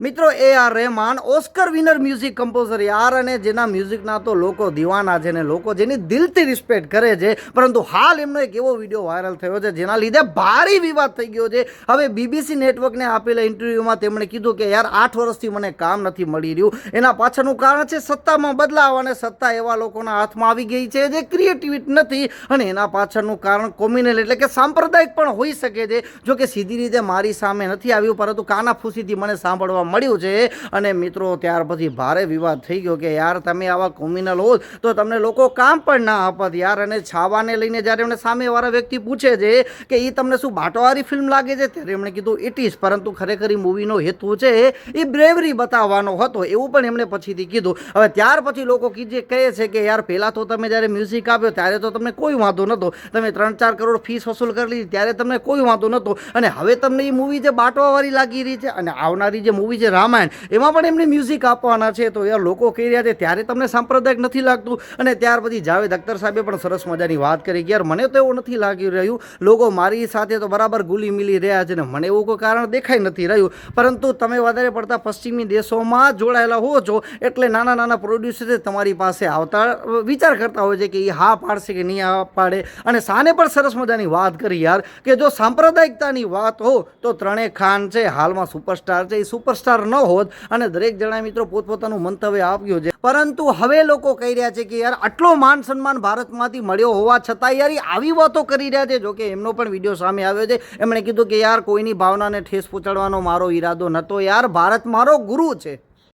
મિત્રો AR Rahman Oscar winner music composer યાર, અને જેના મ્યુઝિકના તો લોકો દીવાના છે ને લોકો જેની દિલથી રિસ્પેક્ટ કરે છે. પરંતુ હાલ એમનો એક એવો વિડીયો વાયરલ થયો છે જેના લીધે ભારે વિવાદ થઈ ગયો છે. હવે BBC નેટવર્કને આપેલા ઇન્ટરવ્યૂમાં તેમણે કીધું કે યાર 8 વર્ષથી મને કામ નથી મળી રહ્યું. એના પાછળનું કારણ છે સત્તામાં બદલાવ, અને સત્તા એવા લોકોના હાથમાં આવી ગઈ છે જે ક્રિએટિવિટી નથી, અને એના પાછળનું કારણ કોમ્યુનલ એટલે કે સાંપ્રદાયિક પણ હોઈ શકે છે. જો કે સીધી રીતે મારી સામે નથી આવ્યું, પરંતુ કાનાફૂસીથી મને સાંભળવા મળ્યું છે. અને મિત્રો ત્યાર પછી ભારે વિવાદ થઈ ગયો કે યાર તમે આવા કોમ્યુનલ હોત તો તમને લોકો કામ પણ ના આપત યાર. અને છાવાને લઈને જ્યારે એમને સામેવાળા વ્યક્તિ પૂછે છે કે એ તમને શું બાટોવાળી ફિલ્મ લાગે છે, ત્યારે એમણે કીધું ઇટ ઇઝ, પરંતુ ખરેખર મૂવીનો હેતુ છે એ બ્રેવરી બતાવવાનો હતો, એવું પણ એમણે પછીથી કીધું. હવે ત્યાર પછી લોકો કહે છે કે યાર પહેલાં તો તમે જ્યારે મ્યુઝિક આપ્યો ત્યારે તો તમને કોઈ વાંધો નહોતો, તમે 3-4 કરોડ ફીસ વસૂલ કરી લીધી ત્યારે તમને કોઈ વાંધો નહોતો, અને હવે તમને એ મૂવી જે બાટવાવાળી લાગી રહી છે, અને આવનારી જે મૂવી છે રામાયણ, એમાં પણ એમને મ્યુઝિક આપવાના છે, તો યાર લોકો કહી રહ્યા છે ત્યારે તમને સાંપ્રદાયિક નથી લાગતું. અને ત્યાર પછી જાવેદ અખ્તર સાહેબે પણ સરસ મજાની વાત કરી કે યાર મને તો એવું નથી લાગી રહ્યું, લોકો મારી સાથે તો બરાબર ગુલી મિલી રહ્યા છે ને મને એવું કોઈ કારણ દેખાઈ નથી રહ્યું, પરંતુ તમે વધારે પડતા પશ્ચિમી દેશોમાં જોડાયેલા હો છો એટલે નાના નાના પ્રોડ્યુસર તમારી પાસે આવતા વિચાર કરતા હોય છે કે એ હા પાડશે કે નહીં હા પાડે. અને શાને પણ સરસ મજાની વાત કરી યાર કે જો સાંપ્રદાયિકતાની વાત હો તો ત્રણેય ખાન છે હાલમાં સુપરસ્ટાર છે, એ સુપરસ્ટાર ન હોત, અને દરેક જણા મિત્રો પોતપોતાનું મંતવ્ય આપ્યું છે. પરંતુ હવે લોકો કહી રહ્યા છે કે યાર આટલો માન સન્માન ભારતમાંથી મળ્યો હોવા છતાં યાર આવી વાતો કરી રહ્યા છે. જોકે એમનો પણ વિડીયો સામે આવ્યો છે, એમણે કીધું કે યાર કોઈની ભાવનાને ઠેસ પહોંચાડવાનો મારો ઈરાદો નહોતો, યાર ભારત મારો ગુરુ છે.